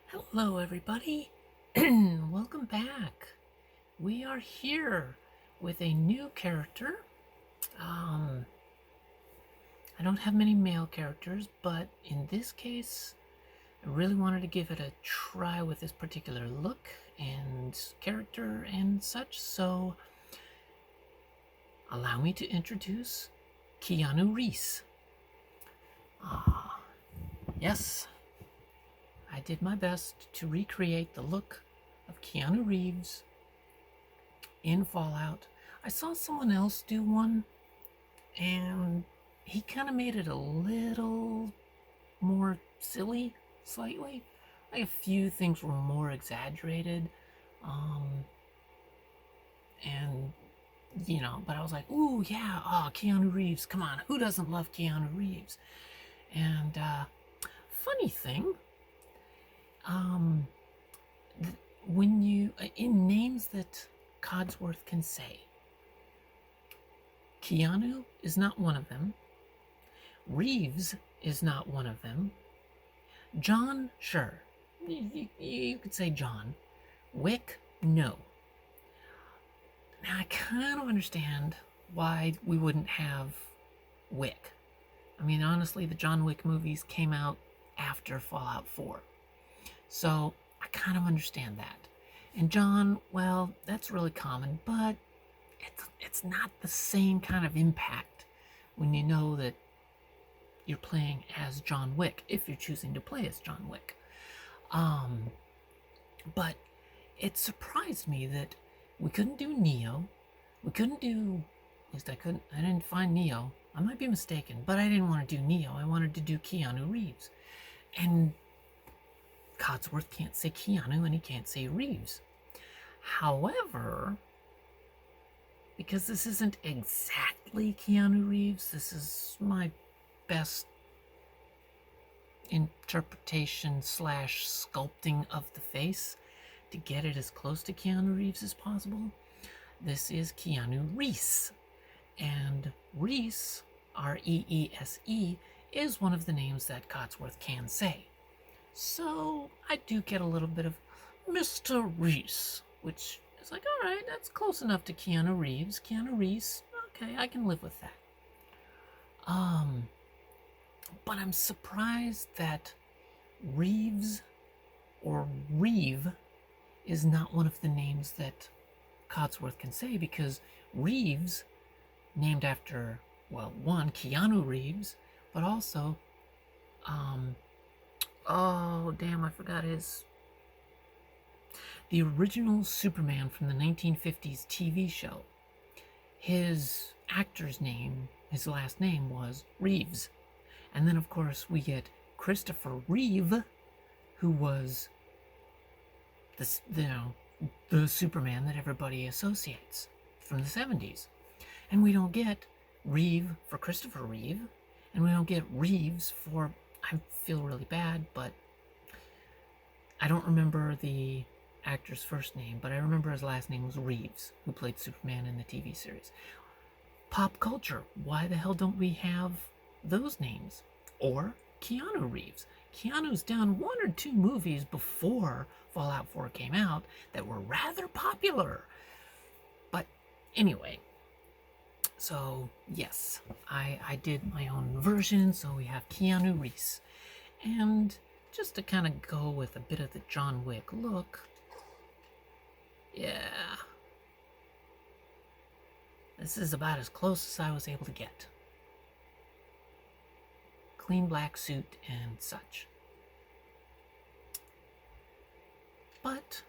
Hello, everybody. Welcome back. We are here with a new character. Um, I don't have many male characters, but in this case, I really wanted to give it a try with this particular look and character and such. So, allow me to introduce Keanu Reeves. Yes, I did my best to recreate the look of Keanu Reeves in Fallout. I saw someone else do one, and he kind of made it a little more silly, slightly. Like a few things were more exaggerated, and but I was like, ooh, yeah, oh, Keanu Reeves, come on, who doesn't love Keanu Reeves? And funny thing, um, when you in names that Codsworth can say, Keanu is not one of them. Reeves is not one of them. John, sure. You could say John. Wick, no. Now, I kind of understand why we wouldn't have Wick. I mean, honestly, the John Wick movies came out after Fallout 4. So, I kind of understand that. And John, well, that's really common, but it's not the same kind of impact when you know that you're playing as John Wick, if you're choosing to play as John Wick. But it surprised me that we couldn't do Neo. We couldn't do, at least I didn't find Neo. I might be mistaken, but I didn't want to do Neo. I wanted to do Keanu Reeves. And Codsworth can't say Keanu and he can't say Reeves. However, because this isn't exactly Keanu Reeves, this is my best interpretation / sculpting of the face to get it as close to Keanu Reeves as possible. This is Keanu Reese, and Reese, R-E-E-S-E, is one of the names that Codsworth can say. So I do get a little bit of Mr. Reese, which is like, all right, that's close enough to Keanu Reeves. Keanu Reese, okay, I can live with that. But I'm surprised that Reeves or Reeve is not one of the names that Codsworth can say, because Reeves, named after, well, one, Keanu Reeves, but also, oh, damn, I forgot the original Superman from the 1950s TV show. His actor's name, his last name was Reeves. And then, of course, we get Christopher Reeve, who was the Superman that everybody associates from the 70s. And we don't get Reeve for Christopher Reeve, and we don't get Reeves for, I feel really bad, but I don't remember the actor's first name, but I remember his last name was Reeves, who played Superman in the TV series. Pop culture, why the hell don't we have those names? Or Keanu Reeves. Keanu's done one or two movies before Fallout 4 came out that were rather popular. But anyway, so yes, I did my own version, so we have Keanu Reeves. And just to kind of go with a bit of the John Wick look, yeah, this is about as close as I was able to get. Clean black suit and such. But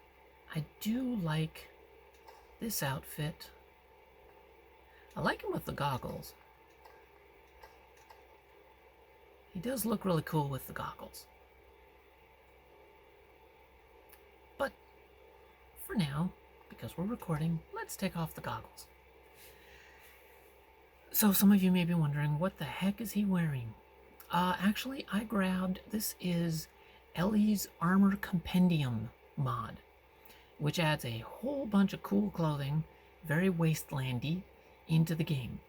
I do like this outfit. I like him with the goggles. He does look really cool with the goggles. But for now, because we're recording, let's take off the goggles. So some of you may be wondering, what the heck is he wearing? Actually, I grabbed, this is Ellie's Armor Compendium mod, which adds a whole bunch of cool clothing, very wastelandy, into the game.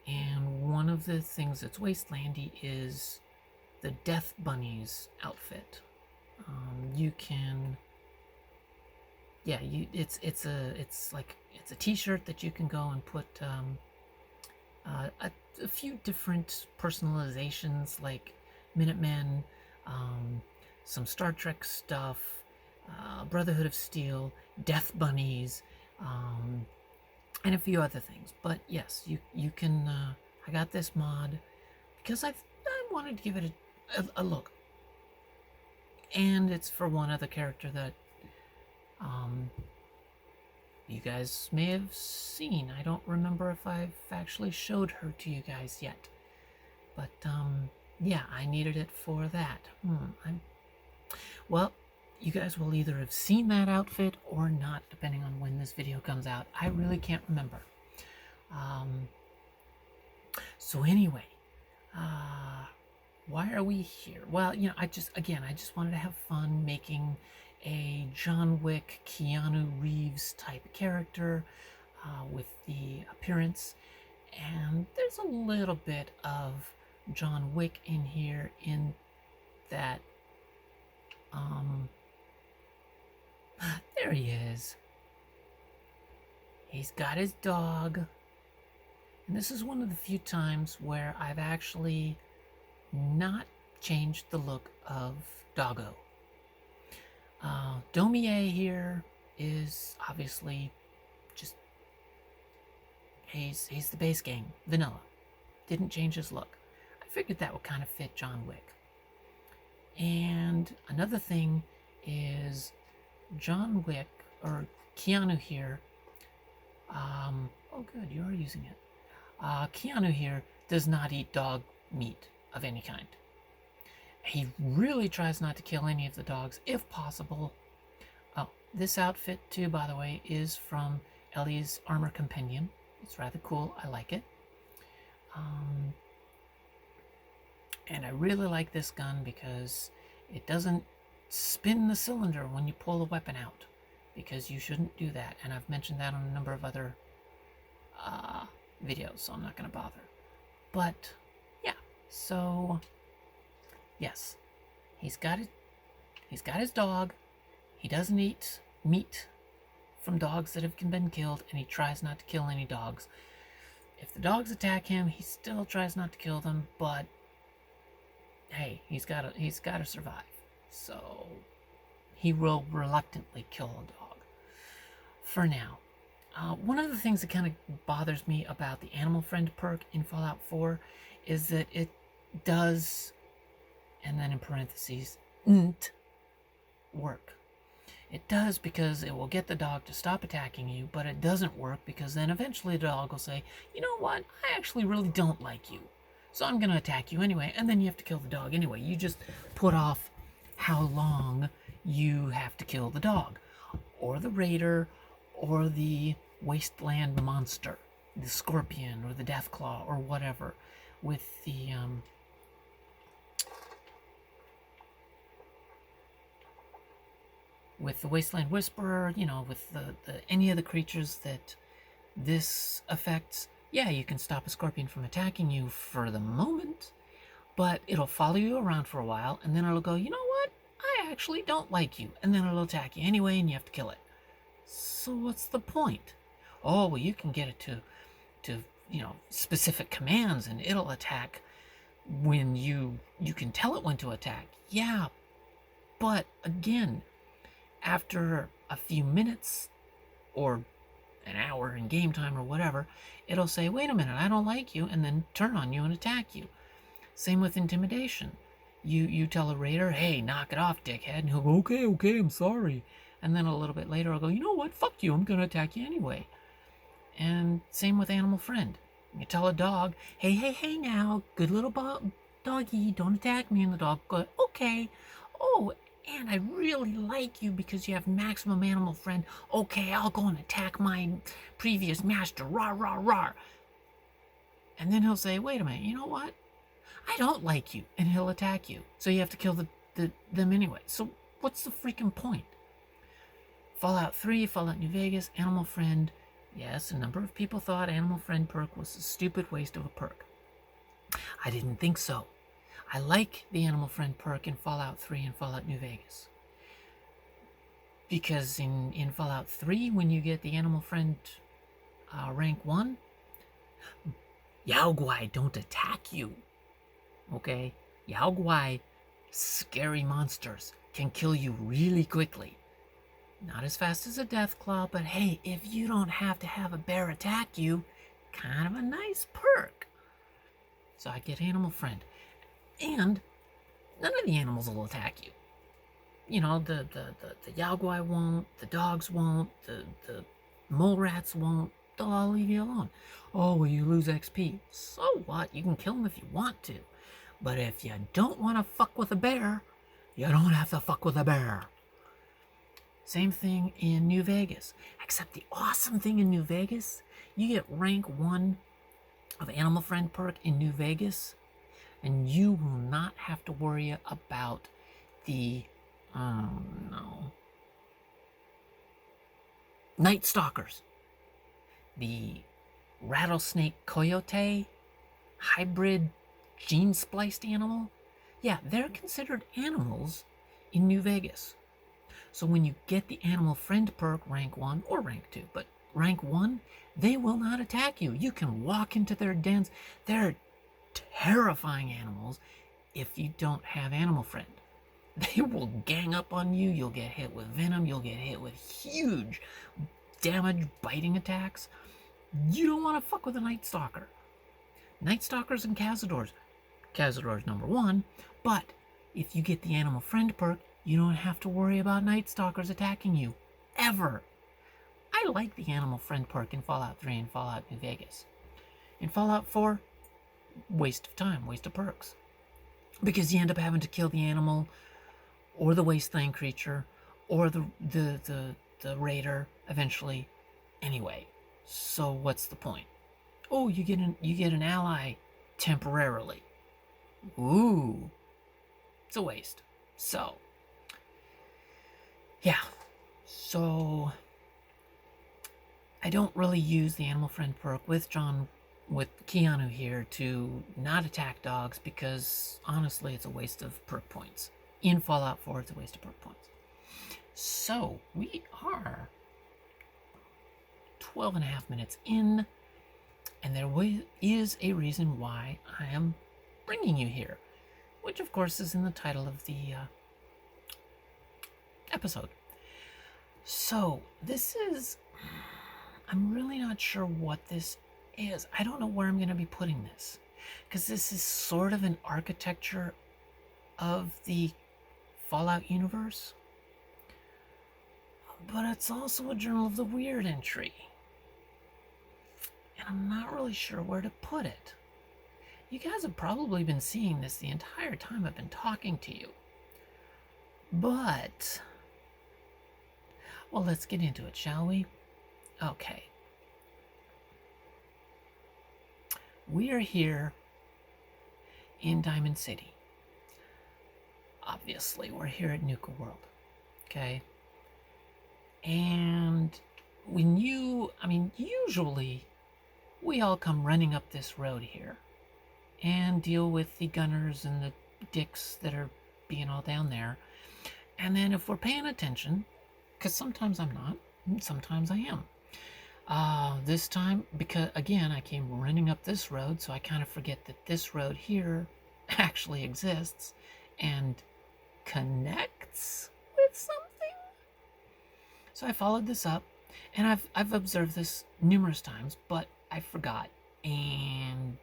And one of the things that's wastelandy is the Death Bunny's outfit. You can, yeah, it's a T-shirt that you can go and put a few different personalizations like Minutemen, some Star Trek stuff, Brotherhood of Steel, Death Bunnies, and a few other things. But yes, you can. I got this mod because I wanted to give it a look, and it's for one other character that you guys may have seen. I don't remember if I've actually showed her to you guys yet, but yeah, I needed it for that. Well, you guys will either have seen that outfit or not, depending on when this video comes out. I really can't remember. So anyway, why are we here? Well, you know, I just wanted to have fun making a John Wick, Keanu Reeves type character with the appearance. And there's a little bit of John Wick in here in that, there he is. He's got his dog. And this is one of the few times where I've actually not changed the look of Doggo. Domie here is obviously just, he's the base game, vanilla. Didn't change his look. I figured that would kind of fit John Wick. And another thing is John Wick, or Keanu here, oh good, you are using it. Keanu here does not eat dog meat of any kind. He really tries not to kill any of the dogs if possible. Oh, this outfit too, by the way, is from Ellie's Armor Compendium. It's rather cool. I like it. And I really like this gun because it doesn't spin the cylinder when you pull the weapon out, because you shouldn't do that. And I've mentioned that on a number of other videos, so I'm not going to bother. But yeah, so yes, he's got his dog. He doesn't eat meat from dogs that have been killed, and he tries not to kill any dogs. If the dogs attack him, he still tries not to kill them, but hey, he's got to survive. So he will reluctantly kill a dog for now. One of the things that kind of bothers me about the Animal Friend perk in Fallout 4 is that it does, and then in parentheses, work. It does because it will get the dog to stop attacking you, but it doesn't work because then eventually the dog will say, you know what, I actually really don't like you, so I'm going to attack you anyway, and then you have to kill the dog anyway. You just put off how long you have to kill the dog, or the raider, or the wasteland monster, the scorpion, or the deathclaw, or whatever, with the wasteland whisperer, you know, with the any of the creatures that this affects. Yeah, you can stop a scorpion from attacking you for the moment, but it'll follow you around for a while, and then it'll go, you know what, I actually don't like you, and then it'll attack you anyway, and you have to kill it. So what's the point? Oh, well, you can get it to you know, specific commands, and it'll attack when you can tell it when to attack. Yeah, but again, after a few minutes or an hour in game time or whatever, it'll say, wait a minute, I don't like you, and then turn on you and attack you. Same with intimidation. You tell a raider, hey, knock it off, dickhead, and he'll go, okay, I'm sorry. And then a little bit later, I'll go, you know what, fuck you, I'm going to attack you anyway. And same with Animal Friend. You tell a dog, hey now, good little doggy, don't attack me, and the dog goes, okay. Oh, and I really like you because you have maximum Animal Friend. Okay, I'll go and attack my previous master, rah. And then he'll say, wait a minute, you know what? I don't like you, and he'll attack you. So you have to kill them anyway. So what's the freaking point? Fallout 3, Fallout New Vegas, Animal Friend. Yes, a number of people thought Animal Friend perk was a stupid waste of a perk. I didn't think so. I like the Animal Friend perk in Fallout 3 and Fallout New Vegas. Because in Fallout 3, when you get the Animal Friend rank 1, Yaoguai don't attack you. Okay? Yaoguai, scary monsters, can kill you really quickly. Not as fast as a Deathclaw, but hey, if you don't have to have a bear attack you, kind of a nice perk. So I get Animal Friend. And none of the animals will attack you. You know, the Yaoguai won't, the dogs won't, the mole rats won't. They'll all leave you alone. Oh, well, you lose XP. So what? You can kill them if you want to. But if you don't want to fuck with a bear, you don't have to fuck with a bear. Same thing in New Vegas. Except the awesome thing in New Vegas, you get rank 1 of Animal Friend perk in New Vegas, and you will not have to worry about the, Night Stalkers. The rattlesnake coyote hybrid gene spliced animal. Yeah, they're considered animals in New Vegas. So when you get the Animal Friend perk rank 1 or rank 2, but rank 1, they will not attack you. You can walk into their dens. They're terrifying animals if you don't have Animal Friend. They will gang up on you. You'll get hit with venom. You'll get hit with huge damage biting attacks. You don't want to fuck with a Night Stalker. Night Stalkers and Cazadors. Cazador's number 1, but if you get the Animal Friend perk, you don't have to worry about Night Stalkers attacking you. Ever. I like the Animal Friend perk in Fallout 3 and Fallout New Vegas. In Fallout 4, waste of time, waste of perks. Because you end up having to kill the animal, or the wasteland creature, or the raider eventually. Anyway, so what's the point? Oh, you get an ally temporarily. Ooh. It's a waste. So, yeah. So, I don't really use the Animal Friend perk with Keanu here to not attack dogs because, honestly, it's a waste of perk points. In Fallout 4, it's a waste of perk points. So, we are 12 and a half minutes in, and there is a reason why I am bringing you here, which, of course, is in the title of the episode. So, this is... I'm really not sure what this is. I don't know where I'm going to be putting this, because this is sort of an architecture of the Fallout universe, but it's also a Journal of the Weird entry, and I'm not really sure where to put it. You guys have probably been seeing this the entire time I've been talking to you, but, well, let's get into it, shall we? Okay. We are here in Diamond City. Obviously, we're here at Nuka World. Okay? And usually we all come running up this road here and deal with the gunners and the dicks that are being all down there. And then if we're paying attention, because sometimes I'm not, and sometimes I am. This time, because again, I came running up this road, so I kind of forget that this road here actually exists and connects with something. So I followed this up, and I've observed this numerous times, but I forgot and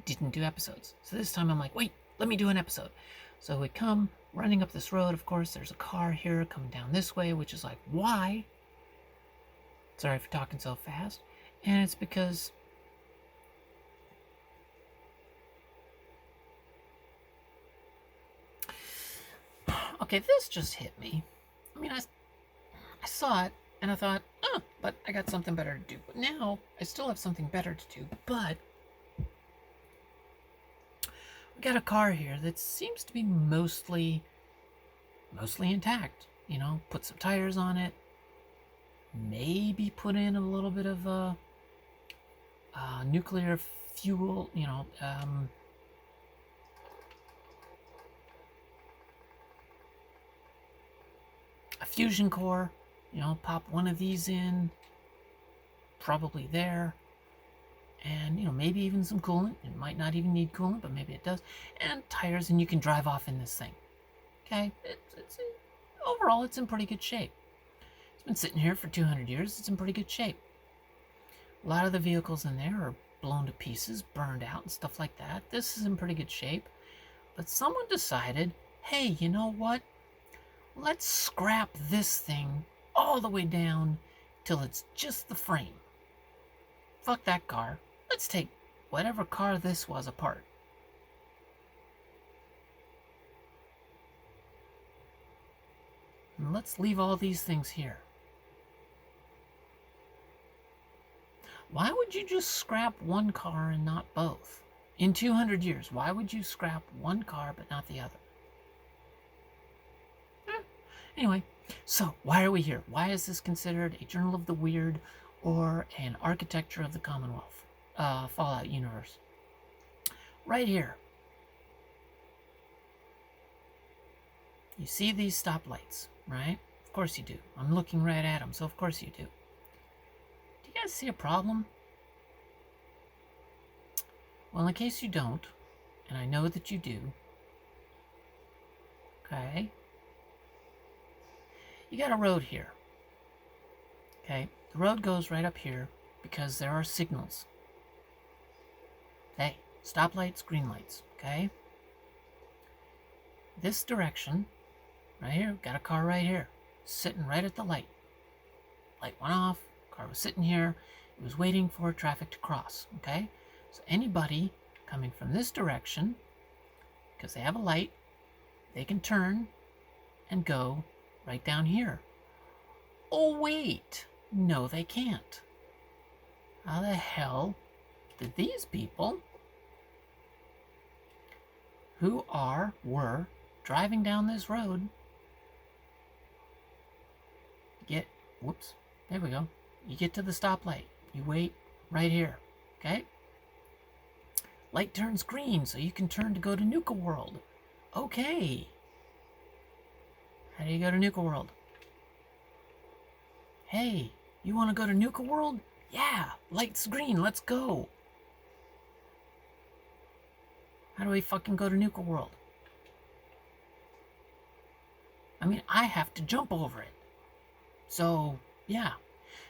didn't do episodes. So this time I'm like, wait, let me do an episode. So we come running up this road. Of course, there's a car here coming down this way, which is like, why? Sorry for talking so fast. And it's because okay, this just hit me. I mean, I saw it and I thought, oh, but I got something better to do. But now I still have something better to do. But we got a car here that seems to be mostly intact. You know, put some tires on it. Maybe put in a little bit of nuclear fuel, a fusion core, pop one of these in, probably there, and maybe even some coolant. It might not even need coolant, but maybe it does, and tires, and you can drive off in this thing. Okay, overall it's in pretty good shape. It's been sitting here for 200 years. It's in pretty good shape. A lot of the vehicles in there are blown to pieces, burned out, and stuff like that. This is in pretty good shape. But someone decided, hey, you know what? Let's scrap this thing all the way down till it's just the frame. Fuck that car. Let's take whatever car this was apart. And let's leave all these things here. Why would you just scrap one car and not both? In 200 years, why would you scrap one car but not the other? Anyway, so why are we here? Why is this considered a Journal of the Weird or an Architecture of the Commonwealth Fallout universe? Right here. You see these stoplights, right? Of course you do. I'm looking right at them, so of course you do. Do you guys see a problem? Well, in case you don't, and I know that you do, okay, you got a road here, okay? The road goes right up here because there are signals. Hey, stoplights, green lights, okay? This direction, right here, got a car right here, sitting right at the light. Light went off, car was sitting here, it was waiting for traffic to cross, okay? So anybody coming from this direction, because they have a light, they can turn and go right down here. Oh, wait. No, they can't. How the hell did these people who were driving down this road whoops, there we go. You get to the stoplight. You wait right here, okay? Light turns green, so you can turn to go to Nuka World. Okay. How do you go to Nuka World? Hey, you want to go to Nuka World? Yeah, light's green, let's go. How do we fucking go to Nuka World? I mean, I have to jump over it. So, yeah.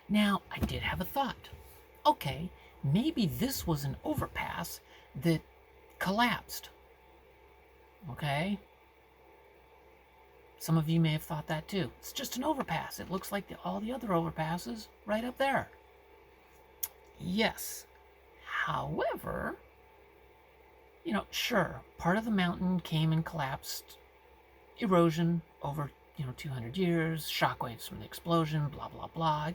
Now, I did have a thought. Okay, maybe this was an overpass that collapsed. Okay? Some of you may have thought that too. It's just an overpass. It looks like all the other overpasses right up there. Yes. However, sure, part of the mountain came and collapsed. Erosion over, 200 years, shockwaves from the explosion, blah, blah, blah.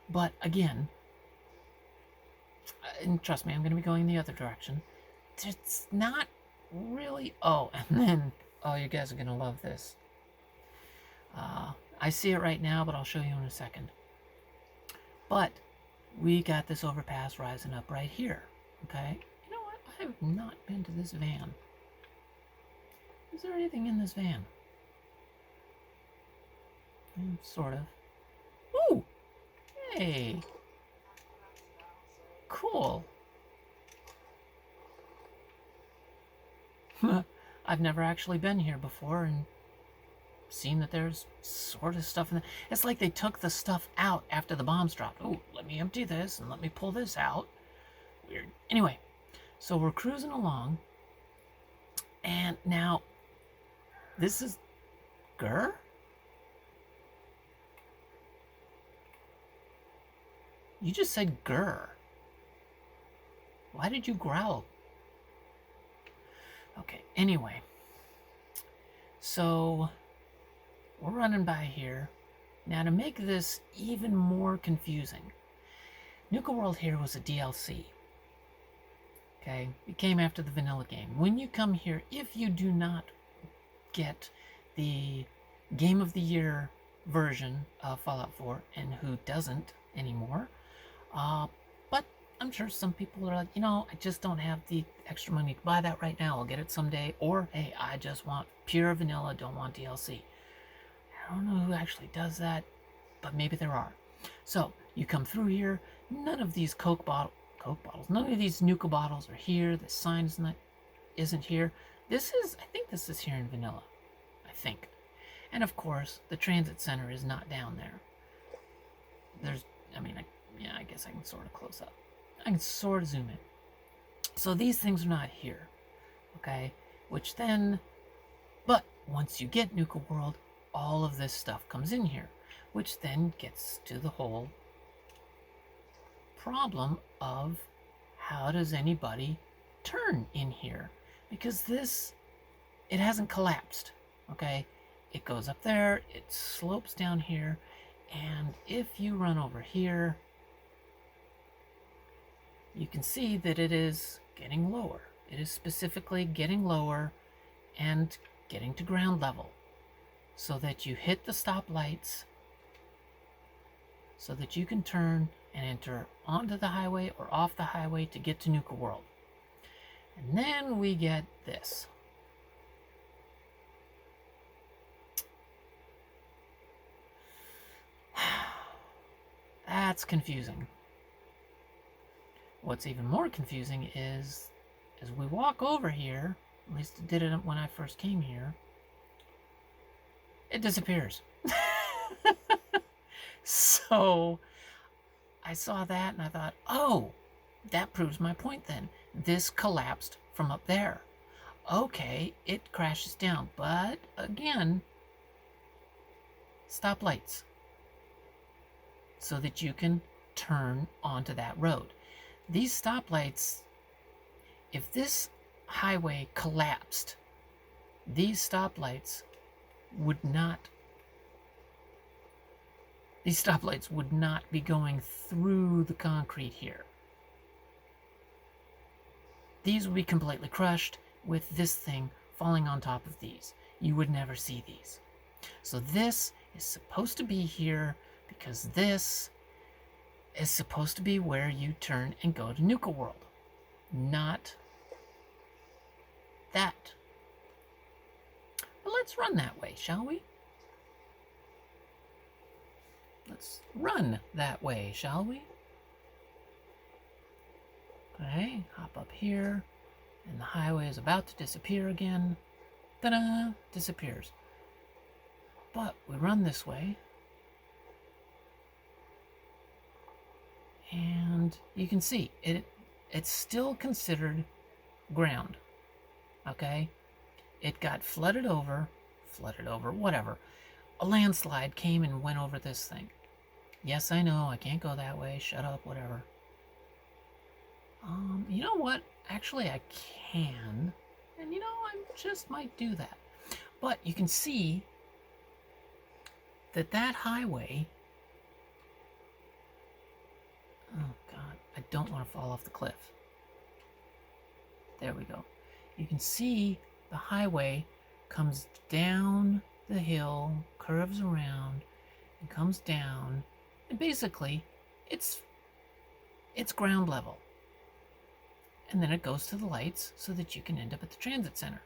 But again, and trust me, I'm going to be going the other direction. It's not really, and then, you guys are going to love this. I see it right now, but I'll show you in a second. But we got this overpass rising up right here, okay? You know what? I have not been to this van. Is there anything in this van? Sort of. Ooh! Hey! Cool. I've never actually been here before and seen that there's sort of stuff in there. It's like they took the stuff out after the bombs dropped. Oh, let me empty this and let me pull this out. Weird. Anyway, so we're cruising along. And now, this is Gur? You just said Gur. Why did you growl? Okay, anyway. So, we're running by here. Now, to make this even more confusing, Nuka World here was a DLC. Okay, it came after the vanilla game. When you come here, if you do not get the Game of the Year version of Fallout 4, and who doesn't anymore, but I'm sure some people are like, I just don't have the extra money to buy that right now. I'll get it someday. Or, hey, I just want pure vanilla, don't want DLC. I don't know who actually does that, but maybe there are. So you come through here. None of these Coke bottles, none of these Nuka bottles are here. The sign isn't here. I think this is here in vanilla. I think. And of course, the transit center is not down there. I guess I can sort of close up. I can sort of zoom in. So these things are not here, okay? But once you get Nuka World, all of this stuff comes in here, which then gets to the whole problem of how does anybody turn in here? Because it hasn't collapsed, okay? It goes up there, it slopes down here, and if you run over here, you can see that it is getting lower. It is specifically getting lower and getting to ground level so that you hit the stoplights so that you can turn and enter onto the highway or off the highway to get to Nuka World. And then we get this. That's confusing. What's even more confusing is as we walk over here, at least it did it when I first came here, it disappears. So I saw that and I thought, oh, that proves my point then. This collapsed from up there. Okay, it crashes down. But again, stoplights so that you can turn onto that road. These stoplights, if this highway collapsed, these stoplights would not be going through the concrete here. These would be completely crushed with this thing falling on top of these. You would never see these. So this is supposed to be here because this is supposed to be where you turn and go to Nuka World, not that. But let's run that way, shall we? Let's run that way, shall we? Okay, hop up here, and the highway is about to disappear again. Ta-da! Disappears. But we run this way, and you can see it's still considered ground. Okay, it got flooded over, whatever. A landslide came and went over this thing. Yes, I know, I can't go that way. Shut up, whatever. You know what? Actually, I can. And I just might do that. But you can see that highway... Oh, God. I don't want to fall off the cliff. There we go. You can see the highway comes down the hill, curves around, and comes down. And basically, it's ground level. And then it goes to the lights so that you can end up at the transit center.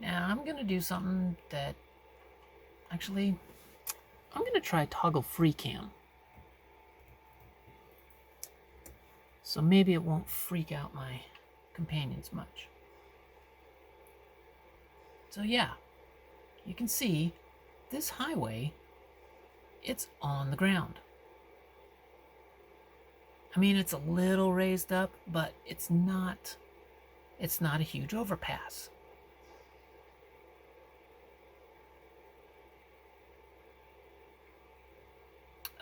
Now, I'm going to do something that... Actually, I'm going to try toggle free cam. So maybe it won't freak out my companions much. So yeah, you can see this highway, it's on the ground. I mean, it's a little raised up, but it's not a huge overpass.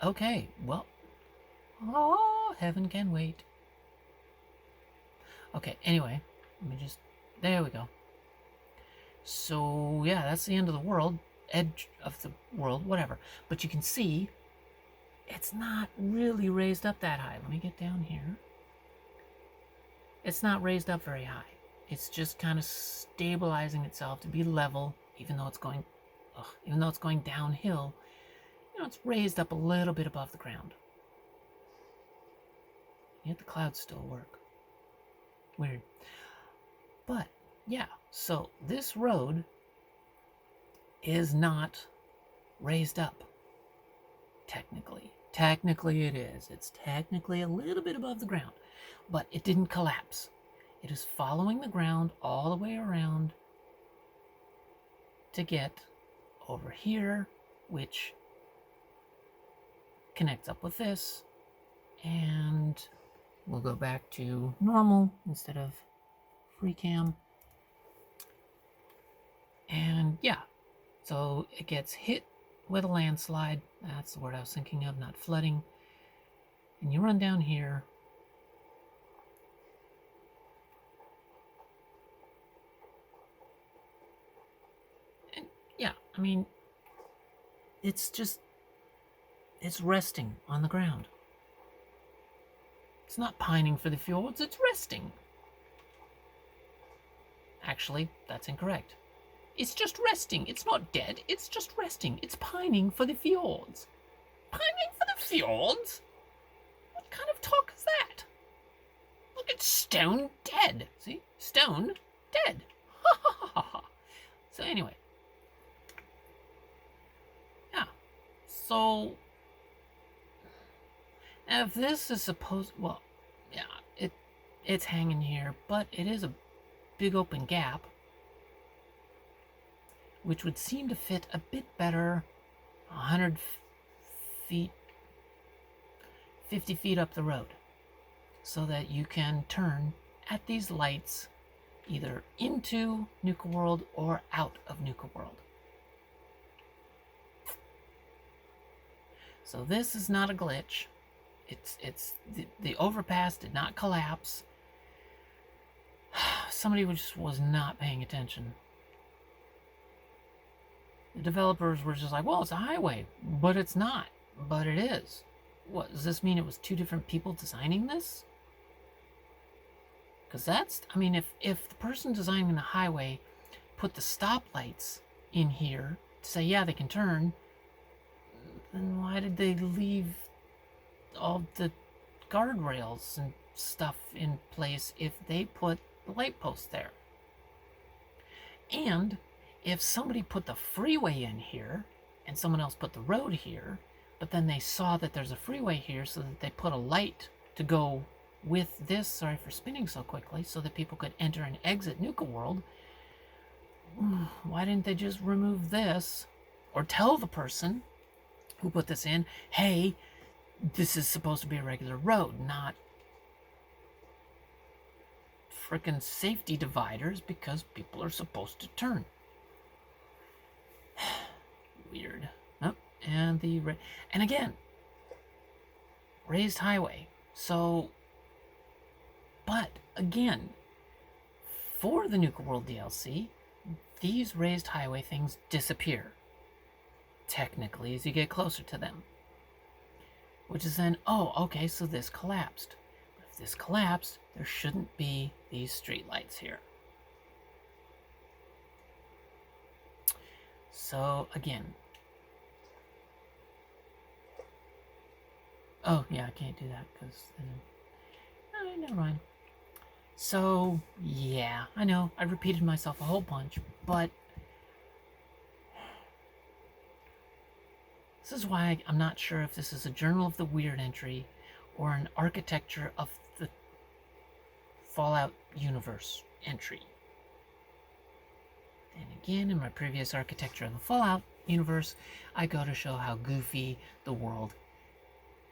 Okay, well, heaven can wait. Okay, anyway, there we go. So, yeah, that's the end of the world, edge of the world, whatever. But you can see, it's not really raised up that high. Let me get down here. It's not raised up very high. It's just kind of stabilizing itself to be level, even though it's going downhill. It's raised up a little bit above the ground. Yet the clouds still work. Weird. But, yeah, so this road is not raised up. Technically it is. It's technically a little bit above the ground, but it didn't collapse. It is following the ground all the way around to get over here, which connects up with this, and we'll go back to normal instead of free cam. And yeah, so it gets hit with a landslide. That's the word I was thinking of, not flooding. And you run down here. And yeah, I mean, it's resting on the ground. It's not pining for the fjords, it's resting. Actually, that's incorrect. It's just resting. It's not dead. It's just resting. It's pining for the fjords. Pining for the fjords? What kind of talk is that? Look at stone dead. See? Stone dead. Ha ha ha ha. So anyway. Yeah. So if this is supposed, well, yeah, it's hanging here, but it is a big open gap, which would seem to fit a bit better 100 feet, 50 feet up the road, so that you can turn at these lights either into Nuka World or out of Nuka World. So this is not a glitch. It's the overpass did not collapse. Somebody just was not paying attention. The developers were just like, well, it's a highway, but it's not. But it is. What, does this mean it was two different people designing this? Because that's, I mean, if the person designing the highway put the stoplights in here to say, yeah, they can turn, then why did they leave all the guardrails and stuff in place if they put the light post there? And if somebody put the freeway in here and someone else put the road here, but then they saw that there's a freeway here, so that they put a light to go with this, sorry for spinning so quickly, so that people could enter and exit Nuka World, why didn't they just remove this? Or tell the person who put this in, hey, this is supposed to be a regular road, not frickin' safety dividers, because people are supposed to turn. Weird. Oh, and again, raised highway. So, but again, for the Nuka World DLC, these raised highway things disappear, technically, as you get closer to them. Which is then, oh, okay, so this collapsed. But if this collapsed, there shouldn't be these streetlights here. So, again. Oh, yeah, I can't do that, because then... Oh, never mind. So, yeah, I know, I repeated myself a whole bunch, but... This is why I'm not sure if this is a Journal of the Weird entry or an Architecture of the Fallout Universe entry. And again, in my previous Architecture of the Fallout Universe, I go to show how goofy the world,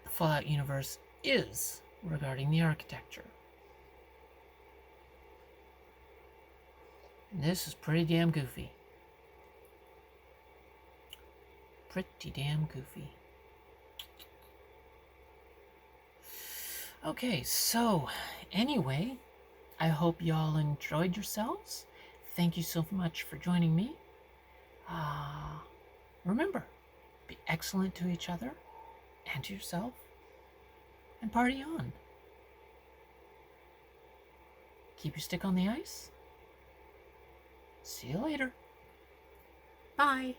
the Fallout universe, is regarding the architecture. And this is pretty damn goofy. Pretty damn goofy. Okay, so anyway, I hope y'all enjoyed yourselves. Thank you so much for joining me. Remember, be excellent to each other and to yourself, and party on. Keep your stick on the ice. See you later. Bye.